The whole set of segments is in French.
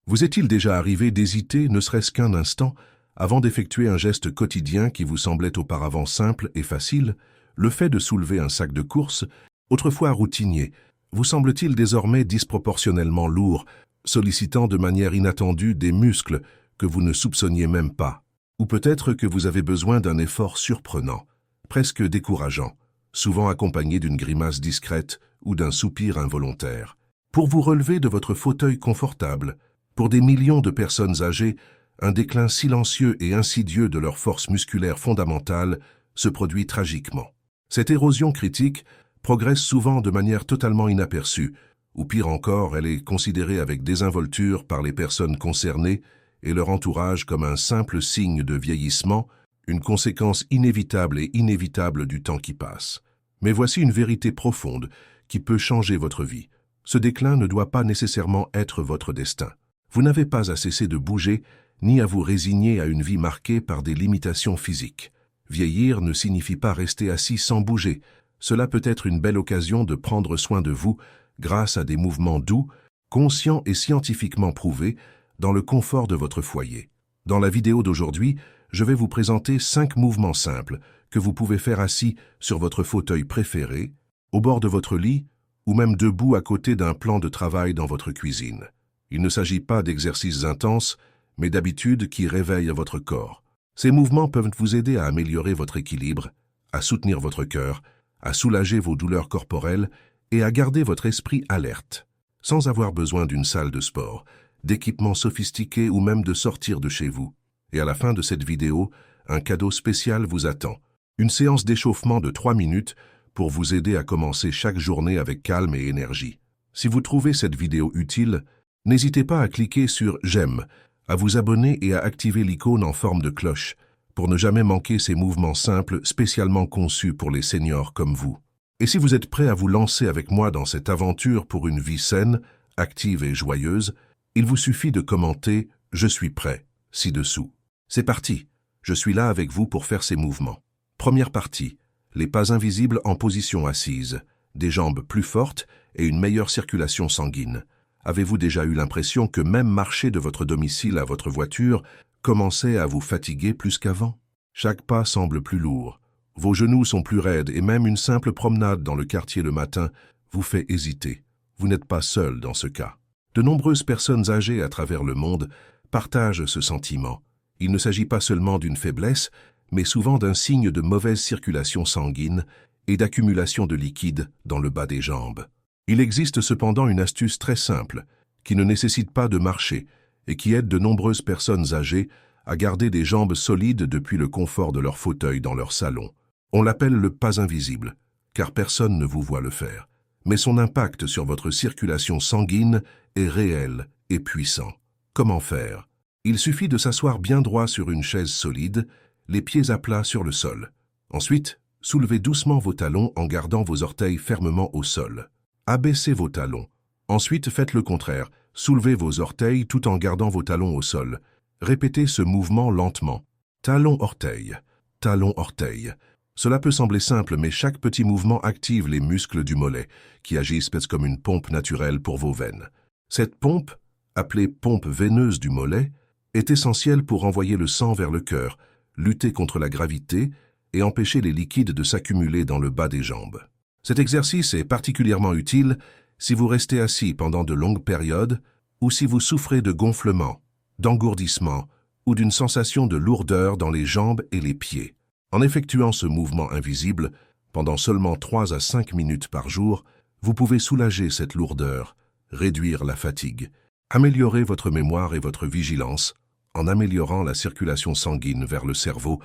Vous est-il déjà arrivé d'hésiter, ne serait-ce qu'un instant, avant d'effectuer un geste quotidien qui vous semblait auparavant simple et facile? Le fait de soulever un sac de course, autrefois routinier, vous semble-t-il désormais disproportionnellement lourd, sollicitant de manière inattendue des muscles que vous ne soupçonniez même pas? Ou peut-être que vous avez besoin d'un effort surprenant, presque décourageant, souvent accompagné d'une grimace discrète ou d'un soupir involontaire. Pour vous relever de votre fauteuil confortable, pour des millions de personnes âgées, un déclin silencieux et insidieux de leur force musculaire fondamentale se produit tragiquement. Cette érosion critique progresse souvent de manière totalement inaperçue, ou pire encore, elle est considérée avec désinvolture par les personnes concernées et leur entourage comme un simple signe de vieillissement, une conséquence inévitable et inévitable du temps qui passe. Mais voici une vérité profonde qui peut changer votre vie. Ce déclin ne doit pas nécessairement être votre destin. Vous n'avez pas à cesser de bouger, ni à vous résigner à une vie marquée par des limitations physiques. Vieillir ne signifie pas rester assis sans bouger. Cela peut être une belle occasion de prendre soin de vous grâce à des mouvements doux, conscients et scientifiquement prouvés dans le confort de votre foyer. Dans la vidéo d'aujourd'hui, je vais vous présenter 5 mouvements simples que vous pouvez faire assis sur votre fauteuil préféré, au bord de votre lit ou même debout à côté d'un plan de travail dans votre cuisine. Il ne s'agit pas d'exercices intenses, mais d'habitudes qui réveillent votre corps. Ces mouvements peuvent vous aider à améliorer votre équilibre, à soutenir votre cœur, à soulager vos douleurs corporelles et à garder votre esprit alerte, sans avoir besoin d'une salle de sport, d'équipements sophistiqués ou même de sortir de chez vous. Et à la fin de cette vidéo, un cadeau spécial vous attend. Une séance d'échauffement de 3 minutes pour vous aider à commencer chaque journée avec calme et énergie. Si vous trouvez cette vidéo utile, n'hésitez pas à cliquer sur « J'aime », à vous abonner et à activer l'icône en forme de cloche pour ne jamais manquer ces mouvements simples spécialement conçus pour les seniors comme vous. Et si vous êtes prêt à vous lancer avec moi dans cette aventure pour une vie saine, active et joyeuse, il vous suffit de commenter « Je suis prêt » ci-dessous. C'est parti, je suis là avec vous pour faire ces mouvements. Première partie, les pas invisibles en position assise, des jambes plus fortes et une meilleure circulation sanguine. Avez-vous déjà eu l'impression que même marcher de votre domicile à votre voiture commençait à vous fatiguer plus qu'avant? Chaque pas semble plus lourd, vos genoux sont plus raides et même une simple promenade dans le quartier le matin vous fait hésiter. Vous n'êtes pas seul dans ce cas. De nombreuses personnes âgées à travers le monde partagent ce sentiment. Il ne s'agit pas seulement d'une faiblesse, mais souvent d'un signe de mauvaise circulation sanguine et d'accumulation de liquide dans le bas des jambes. Il existe cependant une astuce très simple, qui ne nécessite pas de marcher et qui aide de nombreuses personnes âgées à garder des jambes solides depuis le confort de leur fauteuil dans leur salon. On l'appelle le pas invisible, car personne ne vous voit le faire. Mais son impact sur votre circulation sanguine est réel et puissant. Comment faire? Il suffit de s'asseoir bien droit sur une chaise solide, les pieds à plat sur le sol. Ensuite, soulevez doucement vos talons en gardant vos orteils fermement au sol. Abaissez vos talons. Ensuite, faites le contraire. Soulevez vos orteils tout en gardant vos talons au sol. Répétez ce mouvement lentement. Talon-orteil, talon-orteil. Cela peut sembler simple, mais chaque petit mouvement active les muscles du mollet, qui agissent comme une pompe naturelle pour vos veines. Cette pompe, appelée pompe veineuse du mollet, est essentielle pour envoyer le sang vers le cœur, lutter contre la gravité et empêcher les liquides de s'accumuler dans le bas des jambes. Cet exercice est particulièrement utile si vous restez assis pendant de longues périodes ou si vous souffrez de gonflement, d'engourdissement ou d'une sensation de lourdeur dans les jambes et les pieds. En effectuant ce mouvement invisible, pendant seulement 3 à 5 minutes par jour, vous pouvez soulager cette lourdeur, réduire la fatigue, améliorer votre mémoire et votre vigilance en améliorant la circulation sanguine vers le cerveau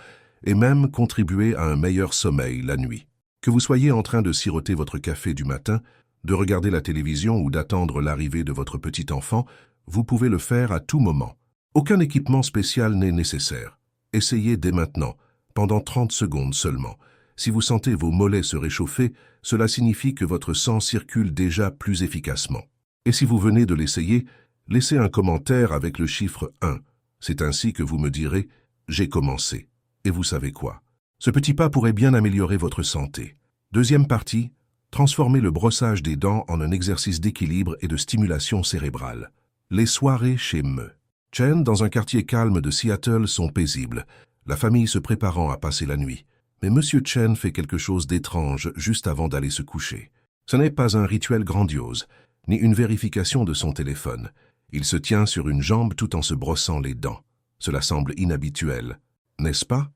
et même contribuer à un meilleur sommeil la nuit. Que vous soyez en train de siroter votre café du matin, de regarder la télévision ou d'attendre l'arrivée de votre petit enfant, vous pouvez le faire à tout moment. Aucun équipement spécial n'est nécessaire. Essayez dès maintenant, pendant 30 secondes seulement. Si vous sentez vos mollets se réchauffer, cela signifie que votre sang circule déjà plus efficacement. Et si vous venez de l'essayer, laissez un commentaire avec le chiffre 1. C'est ainsi que vous me direz « J'ai commencé ». Et vous savez quoi? Ce petit pas pourrait bien améliorer votre santé. Deuxième partie, transformez le brossage des dents en un exercice d'équilibre et de stimulation cérébrale. Les soirées chez Me. Chen, dans un quartier calme de Seattle, sont paisibles, la famille se préparant à passer la nuit. Mais Monsieur Chen fait quelque chose d'étrange juste avant d'aller se coucher. Ce n'est pas un rituel grandiose, ni une vérification de son téléphone. Il se tient sur une jambe tout en se brossant les dents. Cela semble inhabituel, n'est-ce pas?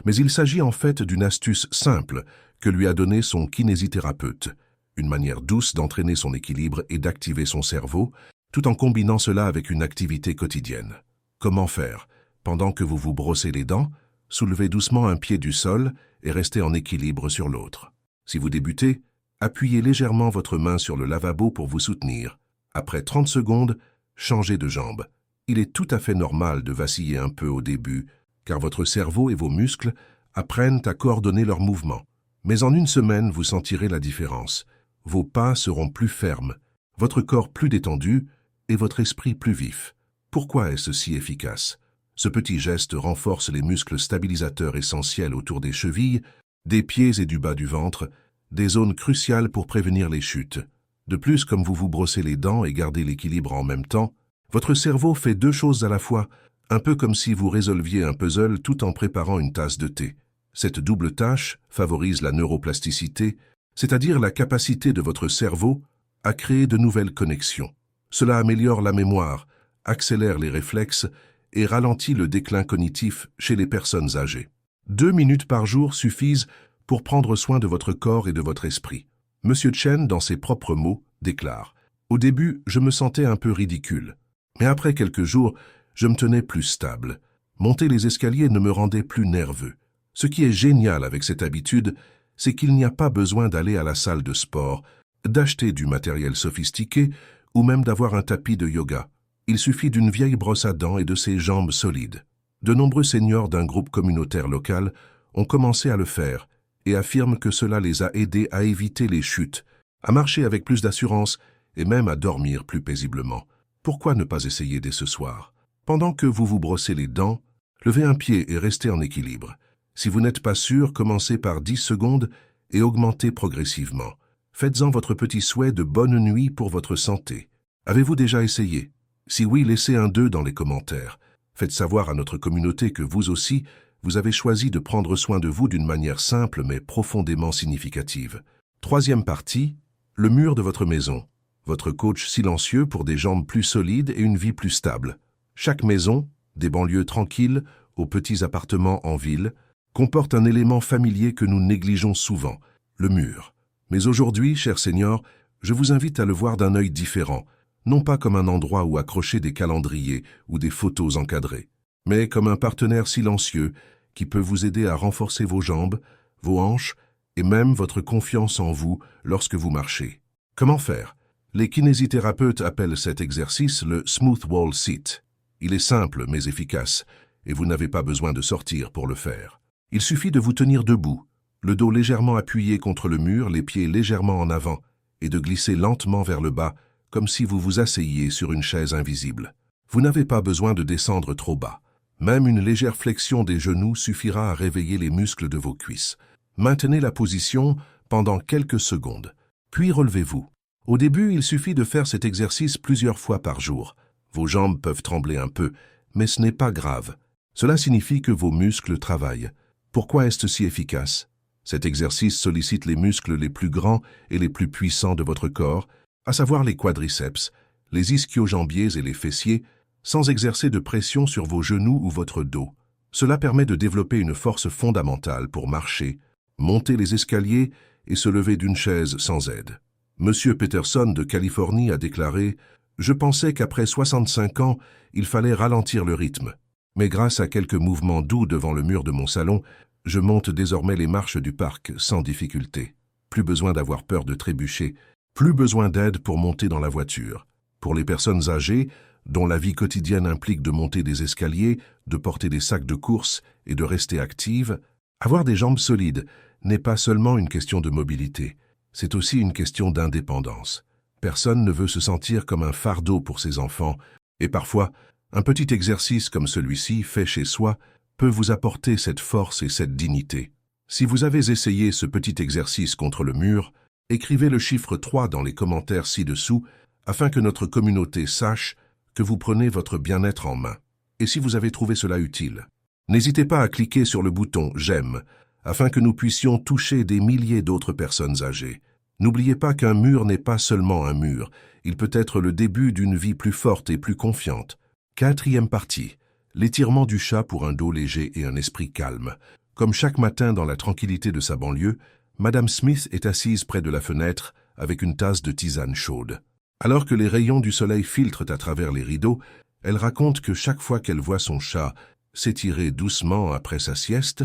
Mais il s'agit en fait d'une astuce simple que lui a donnée son kinésithérapeute, une manière douce d'entraîner son équilibre et d'activer son cerveau, tout en combinant cela avec une activité quotidienne. Comment faire? Pendant que vous vous brossez les dents, soulevez doucement un pied du sol et restez en équilibre sur l'autre. Si vous débutez, appuyez légèrement votre main sur le lavabo pour vous soutenir. Après 30 secondes, changez de jambe. Il est tout à fait normal de vaciller un peu au début, car votre cerveau et vos muscles apprennent à coordonner leurs mouvements. Mais en une semaine, vous sentirez la différence. Vos pas seront plus fermes, votre corps plus détendu et votre esprit plus vif. Pourquoi est-ce si efficace? Ce petit geste renforce les muscles stabilisateurs essentiels autour des chevilles, des pieds et du bas du ventre, des zones cruciales pour prévenir les chutes. De plus, comme vous vous brossez les dents et gardez l'équilibre en même temps, votre cerveau fait deux choses à la fois, un peu comme si vous résolviez un puzzle tout en préparant une tasse de thé. Cette double tâche favorise la neuroplasticité, c'est-à-dire la capacité de votre cerveau à créer de nouvelles connexions. Cela améliore la mémoire, accélère les réflexes et ralentit le déclin cognitif chez les personnes âgées. 2 minutes par jour suffisent pour prendre soin de votre corps et de votre esprit. Monsieur Chen, dans ses propres mots, déclare « Au début, je me sentais un peu ridicule. Mais après quelques jours, je me tenais plus stable. Monter les escaliers ne me rendait plus nerveux. Ce qui est génial avec cette habitude, c'est qu'il n'y a pas besoin d'aller à la salle de sport, d'acheter du matériel sophistiqué ou même d'avoir un tapis de yoga. Il suffit d'une vieille brosse à dents et de ses jambes solides. De nombreux seniors d'un groupe communautaire local ont commencé à le faire et affirment que cela les a aidés à éviter les chutes, à marcher avec plus d'assurance et même à dormir plus paisiblement. Pourquoi ne pas essayer dès ce soir? Pendant que vous vous brossez les dents, levez un pied et restez en équilibre. Si vous n'êtes pas sûr, commencez par 10 secondes et augmentez progressivement. Faites-en votre petit souhait de bonne nuit pour votre santé. Avez-vous déjà essayé? Si oui, laissez un 2 dans les commentaires. Faites savoir à notre communauté que vous aussi, vous avez choisi de prendre soin de vous d'une manière simple mais profondément significative. Troisième partie, le mur de votre maison. Votre coach silencieux pour des jambes plus solides et une vie plus stable. Chaque maison, des banlieues tranquilles aux petits appartements en ville, comporte un élément familier que nous négligeons souvent, le mur. Mais aujourd'hui, chers seniors, je vous invite à le voir d'un œil différent, non pas comme un endroit où accrocher des calendriers ou des photos encadrées, mais comme un partenaire silencieux qui peut vous aider à renforcer vos jambes, vos hanches et même votre confiance en vous lorsque vous marchez. Comment faire? Les kinésithérapeutes appellent cet exercice le Smooth Wall Sit. Il est simple mais efficace, et vous n'avez pas besoin de sortir pour le faire. Il suffit de vous tenir debout, le dos légèrement appuyé contre le mur, les pieds légèrement en avant, et de glisser lentement vers le bas, comme si vous vous asseyiez sur une chaise invisible. Vous n'avez pas besoin de descendre trop bas. Même une légère flexion des genoux suffira à réveiller les muscles de vos cuisses. Maintenez la position pendant quelques secondes, puis relevez-vous. Au début, il suffit de faire cet exercice plusieurs fois par jour. Vos jambes peuvent trembler un peu, mais ce n'est pas grave. Cela signifie que vos muscles travaillent. Pourquoi est-ce si efficace? Cet exercice sollicite les muscles les plus grands et les plus puissants de votre corps, à savoir les quadriceps, les ischio-jambiers et les fessiers, sans exercer de pression sur vos genoux ou votre dos. Cela permet de développer une force fondamentale pour marcher, monter les escaliers et se lever d'une chaise sans aide. Monsieur Peterson de Californie a déclaré « Je pensais qu'après 65 ans, il fallait ralentir le rythme. Mais grâce à quelques mouvements doux devant le mur de mon salon, je monte désormais les marches du parc sans difficulté. Plus besoin d'avoir peur de trébucher, plus besoin d'aide pour monter dans la voiture. Pour les personnes âgées, dont la vie quotidienne implique de monter des escaliers, de porter des sacs de course et de rester actives, avoir des jambes solides n'est pas seulement une question de mobilité, c'est aussi une question d'indépendance. Personne ne veut se sentir comme un fardeau pour ses enfants, et parfois, un petit exercice comme celui-ci, fait chez soi, peut vous apporter cette force et cette dignité. Si vous avez essayé ce petit exercice contre le mur, écrivez le chiffre 3 dans les commentaires ci-dessous afin que notre communauté sache que vous prenez votre bien-être en main. Et si vous avez trouvé cela utile, n'hésitez pas à cliquer sur le bouton « J'aime » afin que nous puissions toucher des milliers d'autres personnes âgées. N'oubliez pas qu'un mur n'est pas seulement un mur, il peut être le début d'une vie plus forte et plus confiante. 4e partie. L'étirement du chat pour un dos léger et un esprit calme. Comme chaque matin dans la tranquillité de sa banlieue, Madame Smith est assise près de la fenêtre avec une tasse de tisane chaude. Alors que les rayons du soleil filtrent à travers les rideaux, elle raconte que chaque fois qu'elle voit son chat s'étirer doucement après sa sieste,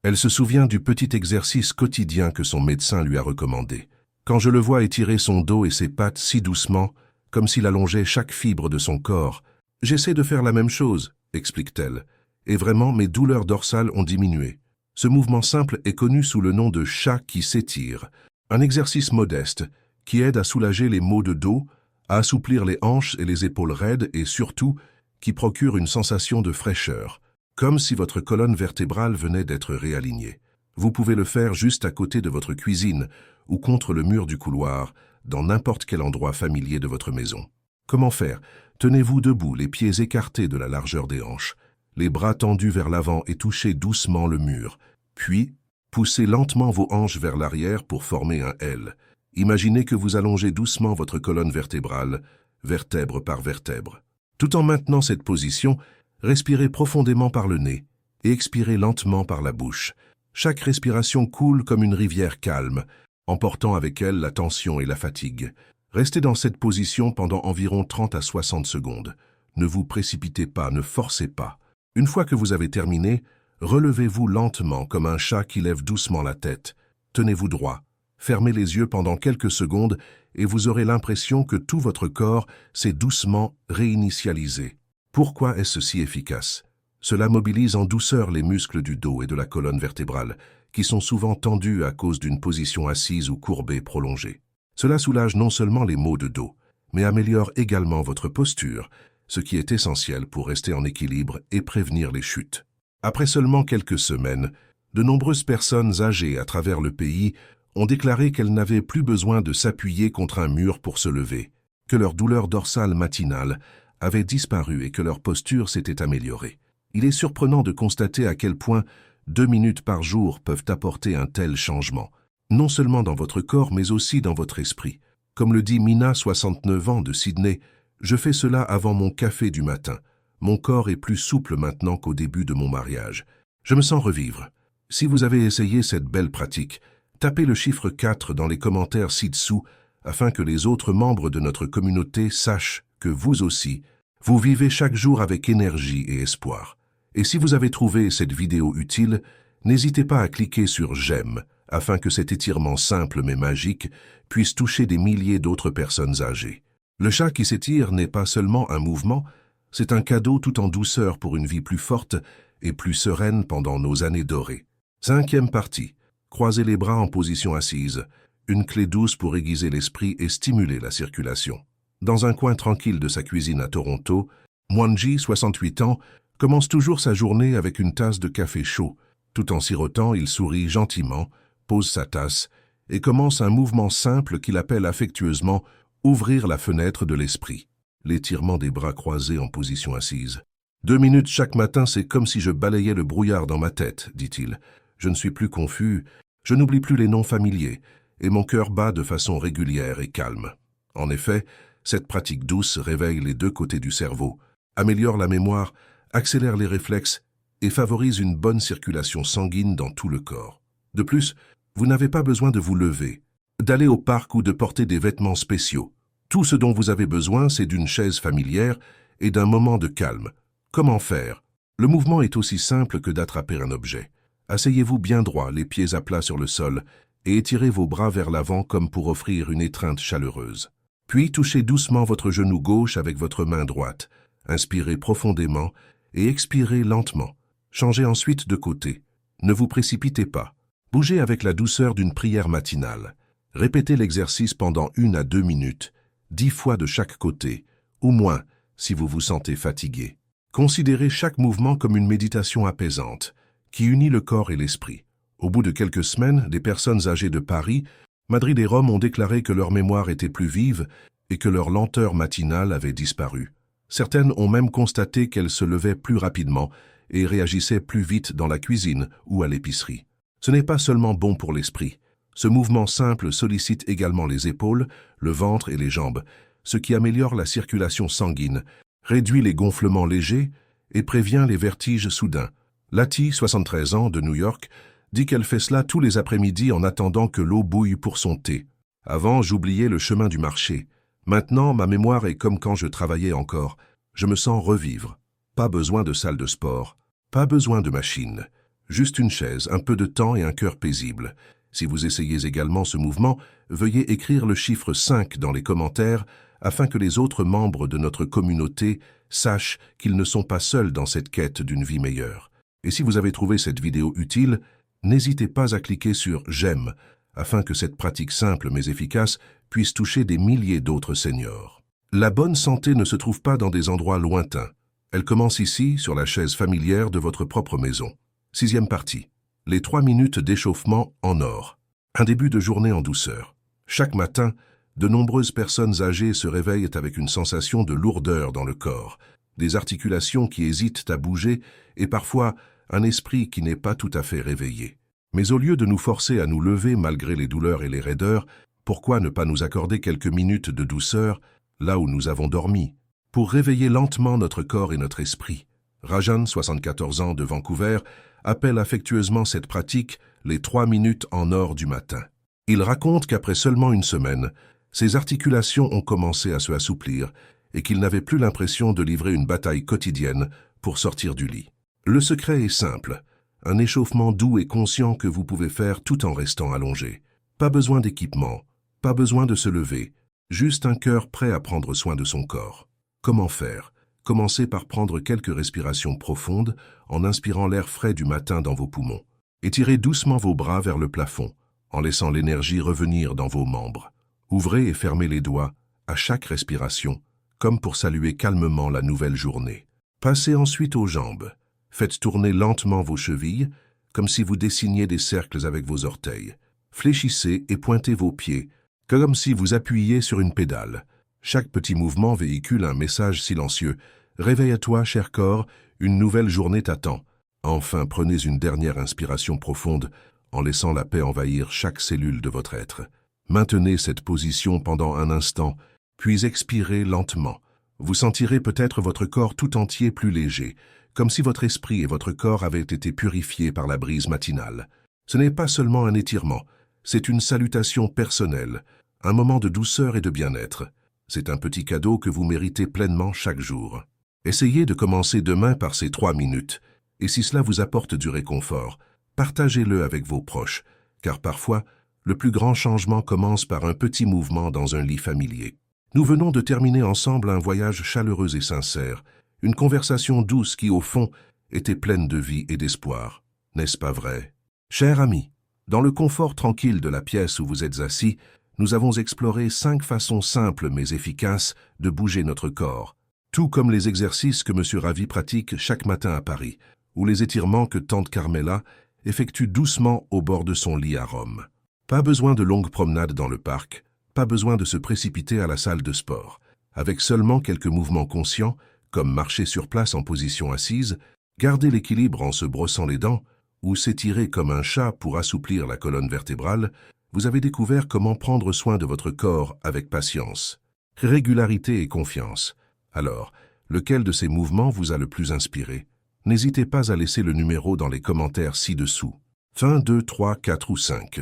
elle se souvient du petit exercice quotidien que son médecin lui a recommandé. Quand je le vois étirer son dos et ses pattes si doucement, comme s'il allongeait chaque fibre de son corps, j'essaie de faire la même chose, explique-t-elle, et vraiment mes douleurs dorsales ont diminué. Ce mouvement simple est connu sous le nom de chat qui s'étire, un exercice modeste qui aide à soulager les maux de dos, à assouplir les hanches et les épaules raides et surtout qui procure une sensation de fraîcheur, comme si votre colonne vertébrale venait d'être réalignée. Vous pouvez le faire juste à côté de votre cuisine ou contre le mur du couloir, dans n'importe quel endroit familier de votre maison. Comment faire? Tenez-vous debout, les pieds écartés de la largeur des hanches, les bras tendus vers l'avant et touchez doucement le mur. Puis, poussez lentement vos hanches vers l'arrière pour former un L. Imaginez que vous allongez doucement votre colonne vertébrale, vertèbre par vertèbre. Tout en maintenant cette position, respirez profondément par le nez et expirez lentement par la bouche. Chaque respiration coule comme une rivière calme, emportant avec elle la tension et la fatigue. Restez dans cette position pendant environ 30 à 60 secondes. Ne vous précipitez pas, ne forcez pas. Une fois que vous avez terminé, relevez-vous lentement comme un chat qui lève doucement la tête. Tenez-vous droit. Fermez les yeux pendant quelques secondes et vous aurez l'impression que tout votre corps s'est doucement réinitialisé. Pourquoi est-ce si efficace? Cela mobilise en douceur les muscles du dos et de la colonne vertébrale, qui sont souvent tendus à cause d'une position assise ou courbée prolongée. Cela soulage non seulement les maux de dos, mais améliore également votre posture, ce qui est essentiel pour rester en équilibre et prévenir les chutes. Après seulement quelques semaines, de nombreuses personnes âgées à travers le pays ont déclaré qu'elles n'avaient plus besoin de s'appuyer contre un mur pour se lever, que leur douleur dorsale matinale avait disparu et que leur posture s'était améliorée. Il est surprenant de constater à quel point 2 minutes par jour peuvent apporter un tel changement, non seulement dans votre corps mais aussi dans votre esprit. Comme le dit Mina, 69 ans, de Sydney, « Je fais cela avant mon café du matin. Mon corps est plus souple maintenant qu'au début de mon mariage. Je me sens revivre. » Si vous avez essayé cette belle pratique, tapez le chiffre 4 dans les commentaires ci-dessous afin que les autres membres de notre communauté sachent que vous aussi, vous vivez chaque jour avec énergie et espoir. Et si vous avez trouvé cette vidéo utile, n'hésitez pas à cliquer sur « J'aime » afin que cet étirement simple mais magique puisse toucher des milliers d'autres personnes âgées. Le chat qui s'étire n'est pas seulement un mouvement, c'est un cadeau tout en douceur pour une vie plus forte et plus sereine pendant nos années dorées. 5e partie. Croisez les bras en position assise, une clé douce pour aiguiser l'esprit et stimuler la circulation. Dans un coin tranquille de sa cuisine à Toronto, Mwanji, 68 ans, commence toujours sa journée avec une tasse de café chaud. Tout en sirotant, il sourit gentiment, pose sa tasse et commence un mouvement simple qu'il appelle affectueusement « ouvrir la fenêtre de l'esprit », l'étirement des bras croisés en position assise. 2 minutes chaque matin, c'est comme si je balayais le brouillard dans ma tête, dit-il. Je ne suis plus confus, je n'oublie plus les noms familiers, et mon cœur bat de façon régulière et calme. En effet, cette pratique douce réveille les 2 côtés du cerveau, améliore la mémoire, accélère les réflexes et favorise une bonne circulation sanguine dans tout le corps. De plus, vous n'avez pas besoin de vous lever, d'aller au parc ou de porter des vêtements spéciaux. Tout ce dont vous avez besoin, c'est d'une chaise familière et d'un moment de calme. Comment faire? Le mouvement est aussi simple que d'attraper un objet. Asseyez-vous bien droit, les pieds à plat sur le sol, et étirez vos bras vers l'avant comme pour offrir une étreinte chaleureuse. Puis touchez doucement votre genou gauche avec votre main droite. Inspirez profondément et expirez lentement. Changez ensuite de côté. Ne vous précipitez pas. Bougez avec la douceur d'une prière matinale. Répétez l'exercice pendant 1 à 2 minutes, 10 fois de chaque côté, ou moins si vous vous sentez fatigué. Considérez chaque mouvement comme une méditation apaisante, qui unit le corps et l'esprit. Au bout de quelques semaines, des personnes âgées de Paris, Madrid et Rome ont déclaré que leur mémoire était plus vive et que leur lenteur matinale avait disparu. Certaines ont même constaté qu'elles se levaient plus rapidement et réagissaient plus vite dans la cuisine ou à l'épicerie. Ce n'est pas seulement bon pour l'esprit. Ce mouvement simple sollicite également les épaules, le ventre et les jambes, ce qui améliore la circulation sanguine, réduit les gonflements légers et prévient les vertiges soudains. Lati, 73 ans, de New York, dit qu'elle fait cela tous les après-midi en attendant que l'eau bouille pour son thé. Avant, j'oubliais le chemin du marché. Maintenant, ma mémoire est comme quand je travaillais encore. Je me sens revivre. Pas besoin de salle de sport, pas besoin de machine. Juste une chaise, un peu de temps et un cœur paisible. Si vous essayez également ce mouvement, veuillez écrire le chiffre 5 dans les commentaires afin que les autres membres de notre communauté sachent qu'ils ne sont pas seuls dans cette quête d'une vie meilleure. Et si vous avez trouvé cette vidéo utile, n'hésitez pas à cliquer sur « J'aime » afin que cette pratique simple mais efficace puisse toucher des milliers d'autres seniors. La bonne santé ne se trouve pas dans des endroits lointains. Elle commence ici, sur la chaise familière de votre propre maison. 6e partie. Les 3 minutes d'échauffement en or. Un début de journée en douceur. Chaque matin, de nombreuses personnes âgées se réveillent avec une sensation de lourdeur dans le corps, des articulations qui hésitent à bouger et parfois un esprit qui n'est pas tout à fait réveillé. Mais au lieu de nous forcer à nous lever malgré les douleurs et les raideurs, pourquoi ne pas nous accorder quelques minutes de douceur là où nous avons dormi, pour réveiller lentement notre corps et notre esprit? Rajan, 74 ans, de Vancouver, appelle affectueusement cette pratique les 3 minutes en or du matin. Il raconte qu'après seulement une semaine, ses articulations ont commencé à se assouplir et qu'il n'avait plus l'impression de livrer une bataille quotidienne pour sortir du lit. Le secret est simple, un échauffement doux et conscient que vous pouvez faire tout en restant allongé. Pas besoin d'équipement, pas besoin de se lever, juste un cœur prêt à prendre soin de son corps. Comment faire? Commencez par prendre quelques respirations profondes en inspirant l'air frais du matin dans vos poumons. Étirez doucement vos bras vers le plafond, en laissant l'énergie revenir dans vos membres. Ouvrez et fermez les doigts à chaque respiration, comme pour saluer calmement la nouvelle journée. Passez ensuite aux jambes. Faites tourner lentement vos chevilles, comme si vous dessiniez des cercles avec vos orteils. Fléchissez et pointez vos pieds, comme si vous appuyiez sur une pédale. Chaque petit mouvement véhicule un message silencieux. Réveille-toi, cher corps, une nouvelle journée t'attend. Enfin, prenez une dernière inspiration profonde, en laissant la paix envahir chaque cellule de votre être. Maintenez cette position pendant un instant, puis expirez lentement. Vous sentirez peut-être votre corps tout entier plus léger, comme si votre esprit et votre corps avaient été purifiés par la brise matinale. Ce n'est pas seulement un étirement, c'est une salutation personnelle, un moment de douceur et de bien-être. C'est un petit cadeau que vous méritez pleinement chaque jour. Essayez de commencer demain par ces 3 minutes, et si cela vous apporte du réconfort, partagez-le avec vos proches, car parfois, le plus grand changement commence par un petit mouvement dans un lit familier. Nous venons de terminer ensemble un voyage chaleureux et sincère, une conversation douce qui, au fond, était pleine de vie et d'espoir. N'est-ce pas vrai? Cher ami, dans le confort tranquille de la pièce où vous êtes assis, nous avons exploré 5 façons simples mais efficaces de bouger notre corps, tout comme les exercices que M. Ravi pratique chaque matin à Paris, ou les étirements que tante Carmela effectue doucement au bord de son lit à Rome. Pas besoin de longues promenades dans le parc, pas besoin de se précipiter à la salle de sport. Avec seulement quelques mouvements conscients, comme marcher sur place en position assise, garder l'équilibre en se brossant les dents, ou s'étirer comme un chat pour assouplir la colonne vertébrale, vous avez découvert comment prendre soin de votre corps avec patience, régularité et confiance. Alors, lequel de ces mouvements vous a le plus inspiré? N'hésitez pas à laisser le numéro dans les commentaires ci-dessous. 1, 2, 3, 4 ou 5.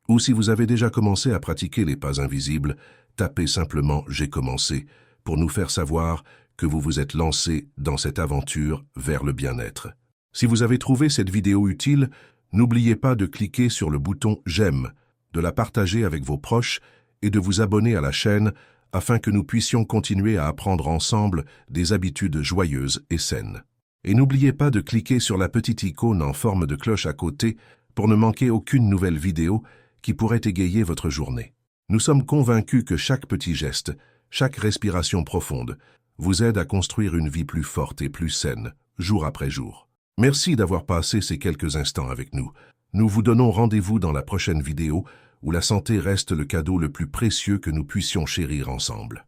Ou si vous avez déjà commencé à pratiquer les pas invisibles, tapez simplement « J'ai commencé » pour nous faire savoir que vous vous êtes lancé dans cette aventure vers le bien-être. Si vous avez trouvé cette vidéo utile, n'oubliez pas de cliquer sur le bouton « J'aime », de la partager avec vos proches et de vous abonner à la chaîne afin que nous puissions continuer à apprendre ensemble des habitudes joyeuses et saines. Et n'oubliez pas de cliquer sur la petite icône en forme de cloche à côté pour ne manquer aucune nouvelle vidéo qui pourrait égayer votre journée. Nous sommes convaincus que chaque petit geste, chaque respiration profonde, vous aide à construire une vie plus forte et plus saine, jour après jour. Merci d'avoir passé ces quelques instants avec nous. Nous vous donnons rendez-vous dans la prochaine vidéo où la santé reste le cadeau le plus précieux que nous puissions chérir ensemble.